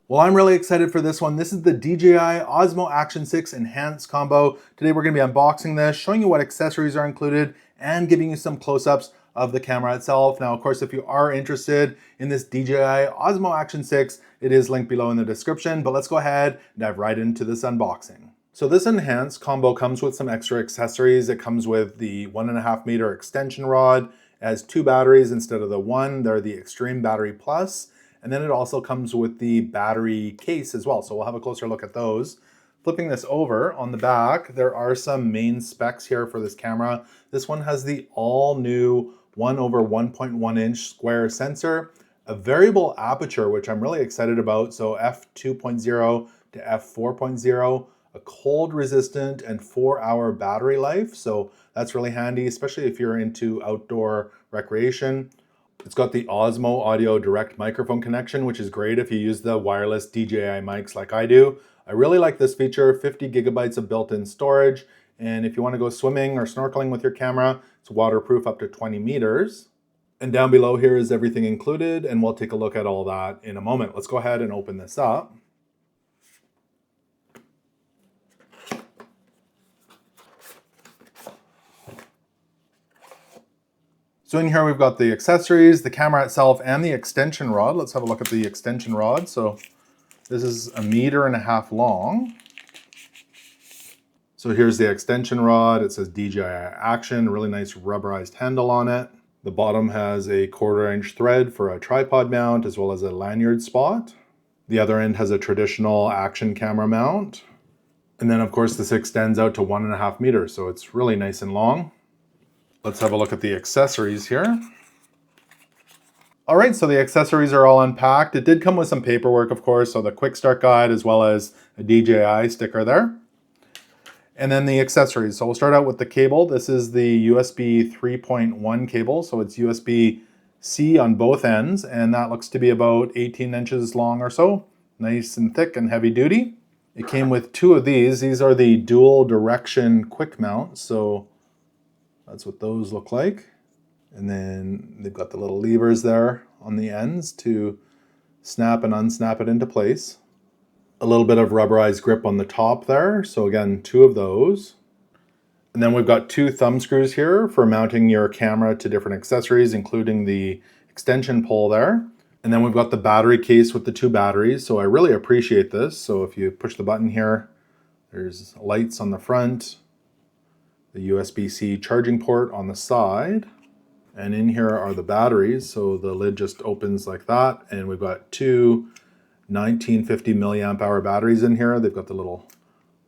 Well, I'm really excited for this one. This is the DJI Osmo Action 6 Enhanced Combo. Today we're going to be unboxing this, showing you what accessories are included, and giving you some close-ups of the camera itself. Now, of course, if you are interested in this DJI Osmo Action 6, it is linked below in the description, but let's go ahead and dive right into this unboxing. So this Enhanced Combo comes with some extra accessories. It comes with the 1.5 meter extension rod. It has 2 batteries instead of the one. They're the Extreme Battery Plus. And then it also comes with the battery case as well. So we'll have a closer look at those. Flipping this over, on the back, there are some main specs here for this camera. This one has the all new 1/1.1 inch square sensor, a variable aperture, which I'm really excited about. So f2.0 to f4.0, a cold resistant and 4-hour battery life. So that's really handy, especially if you're into outdoor recreation. It's got the Osmo Audio Direct microphone connection, which is great if you use the wireless DJI mics like I do. I really like this feature, 50 gigabytes of built-in storage. And if you want to go swimming or snorkeling with your camera, it's waterproof up to 20 meters. And down below here is everything included, and we'll take a look at all that in a moment. Let's go ahead and open this up. So in here we've got the accessories, the camera itself, and the extension rod. Let's have a look at the extension rod. So this is 1.5 meters long. So here's the extension rod. It says DJI Action, really nice rubberized handle on it. The bottom has a 1/4 inch thread for a tripod mount, as well as a lanyard spot. The other end has a traditional action camera mount. And then of course this extends out to 1.5 meters, so it's really nice and long. Let's have a look at the accessories here. All right, so the accessories are all unpacked. It did come with some paperwork, of course, so the quick start guide as well as a DJI sticker there. And then the accessories. So we'll start out with the cable. This is the USB 3.1 cable, so it's USB-C on both ends, and that looks to be about 18 inches long or so. Nice and thick and heavy duty. It came with 2 of these. These are the dual direction quick mounts, so that's what those look like. And then they've got the little levers there on the ends to snap and unsnap it into place. A little bit of rubberized grip on the top there. So again, 2 of those. And then we've got 2 thumb screws here for mounting your camera to different accessories, including the extension pole there. And then we've got the battery case with the 2 batteries. So I really appreciate this. So if you push the button here, there's lights on the front, the USB-C charging port on the side, and in here are the batteries. So the lid just opens like that, and we've got 2 1950 milliamp hour batteries in here. They've got the little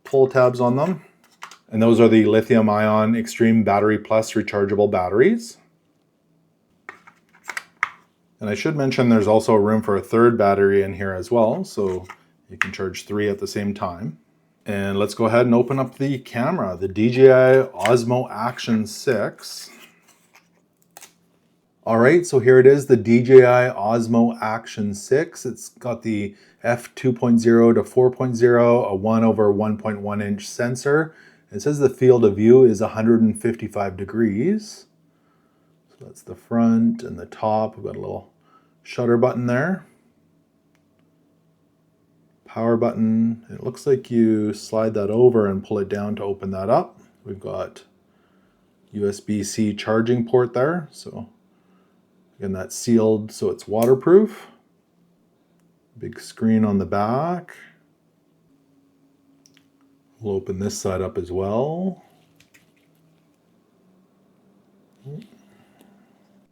pull tabs on them, and those are the lithium ion Extreme Battery Plus rechargeable batteries. And I should mention there's also room for a 3rd battery in here as well, so you can charge 3 at the same time. And let's go ahead and open up the camera, the DJI Osmo Action 6. All right, so here it is, the DJI Osmo Action 6. It's got the f2.0 to 4.0, a 1/1.1 inch sensor. It says the field of view is 155 degrees. So that's the front and the top. We've got a little shutter button there. Power button. It looks like you slide that over and pull it down to open that up. We've got USB-C charging port there. So again, that's sealed so it's waterproof. Big screen on the back. We'll open this side up as well.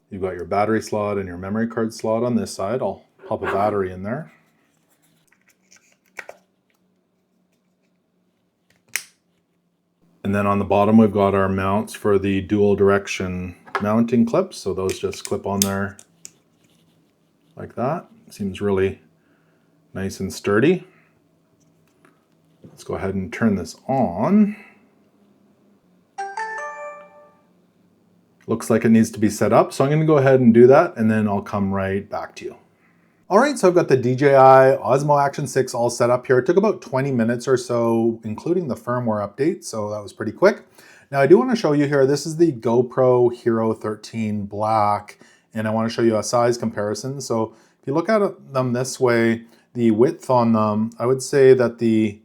You've got your battery slot and your memory card slot on this side. I'll pop a battery in there. And then on the bottom, we've got our mounts for the dual direction mounting clips. So those just clip on there like that. Seems really nice and sturdy. Let's go ahead and turn this on. Looks like it needs to be set up. So I'm going to go ahead and do that, and then I'll come right back to you. All right, so I've got the DJI Osmo Action 6 all set up here. It took about 20 minutes or so, including the firmware update, so that was pretty quick. Now I do want to show you here, this is the GoPro Hero 13 Black, and I want to show you a size comparison. So if you look at them this way, The width on them, I would say that the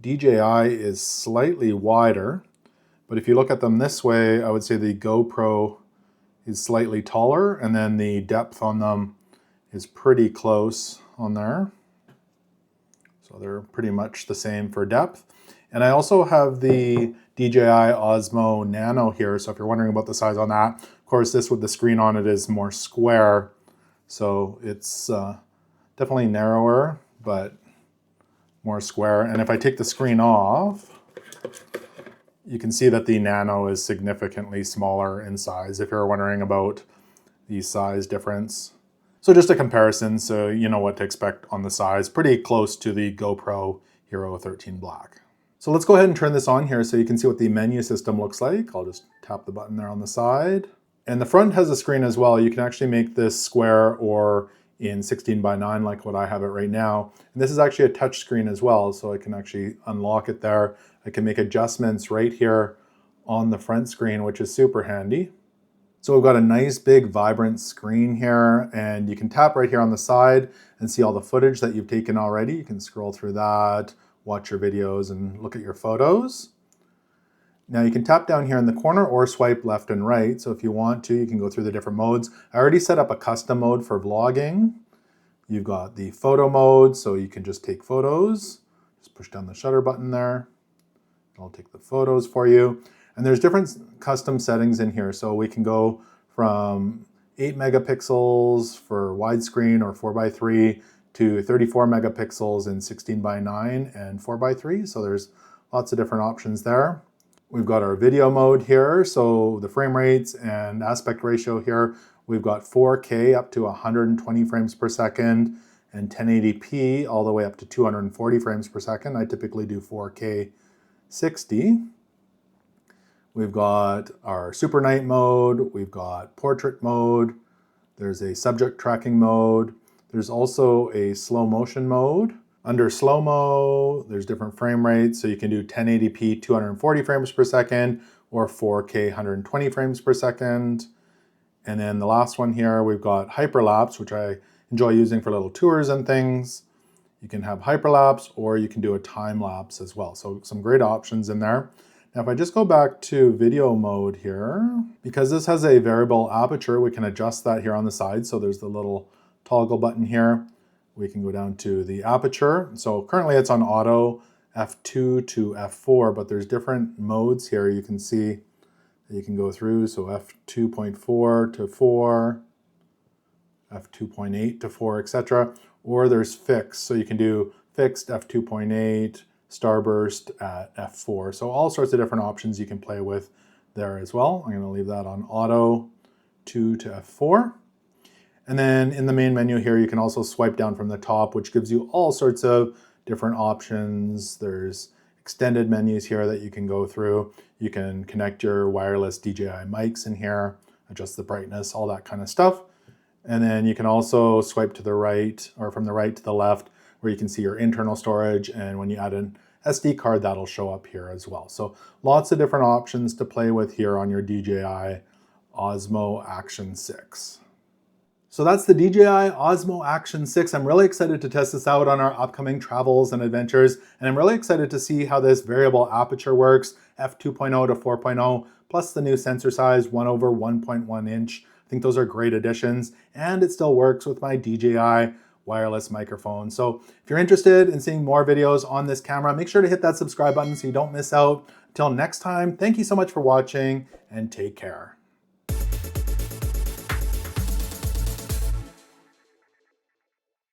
DJI is slightly wider, but if you look at them this way, I would say the GoPro is slightly taller, and then the depth on them is pretty close on there. So they're pretty much the same for depth. And I also have the DJI Osmo Nano here. So if you're wondering about the size on that, of course, this with the screen on it is more square. So it's definitely narrower, but more square. And if I take the screen off, you can see that the Nano is significantly smaller in size if you're wondering about the size difference. So just a comparison, so you know what to expect on the size. Pretty close to the GoPro Hero 13 Black. So let's go ahead and turn this on here so you can see what the menu system looks like. I'll just tap the button there on the side. And the front has a screen as well. You can actually make this square or in 16:9 like what I have it right now. And this is actually a touch screen as well, so I can actually unlock it there. I can make adjustments right here on the front screen, which is super handy. So we've got a nice big vibrant screen here, and you can tap right here on the side and see all the footage that you've taken already. You can scroll through that, watch your videos, and look at your photos. Now you can tap down here in the corner or swipe left and right. So if you want to, you can go through the different modes. I already set up a custom mode for vlogging. You've got the photo mode, so you can just take photos. Just push down the shutter button there. It'll take the photos for you. And there's different custom settings in here. So we can go from 8 megapixels for widescreen or 4:3 to 34 megapixels in 16:9 and 4:3. So there's lots of different options there. We've got our video mode here. So the frame rates and aspect ratio here, we've got 4K up to 120 frames per second and 1080p all the way up to 240 frames per second. I typically do 4K 60. We've got our super night mode, we've got portrait mode, there's a subject tracking mode, there's also a slow motion mode. Under slow-mo, there's different frame rates, so you can do 1080p 240 frames per second or 4K 120 frames per second. And then the last one here, we've got hyperlapse, which I enjoy using for little tours and things. You can have hyperlapse or you can do a time lapse as well. So some great options in there. Now, if I just go back to video mode here, because this has a variable aperture, we can adjust that here on the side. So there's the little toggle button here. We can go down to the aperture. So currently it's on auto f2 to f4, but there's different modes here you can see that you can go through. So f2.4 to 4, f2.8 to 4, etc. Or there's fixed. So you can do fixed f2.8, starburst at f4. So all sorts of different options you can play with there as well. I'm going to leave that on auto 2 to f4. And then in the main menu here, you can also swipe down from the top, which gives you all sorts of different options. There's extended menus here that you can go through. You can connect your wireless DJI mics in here, adjust the brightness, all that kind of stuff. And then you can also swipe to the right or from the right to the left where you can see your internal storage. And when you add an SD card, that'll show up here as well. So lots of different options to play with here on your DJI Osmo Action 6. So that's the DJI Osmo Action 6. I'm really excited to test this out on our upcoming travels and adventures. And I'm really excited to see how this variable aperture works, f2.0 to 4.0, plus the new sensor size, 1/1.1 inch. I think those are great additions. And it still works with my DJI wireless microphone. So if you're interested in seeing more videos on this camera, make sure to hit that subscribe button so you don't miss out. Until next time, thank you so much for watching and take care.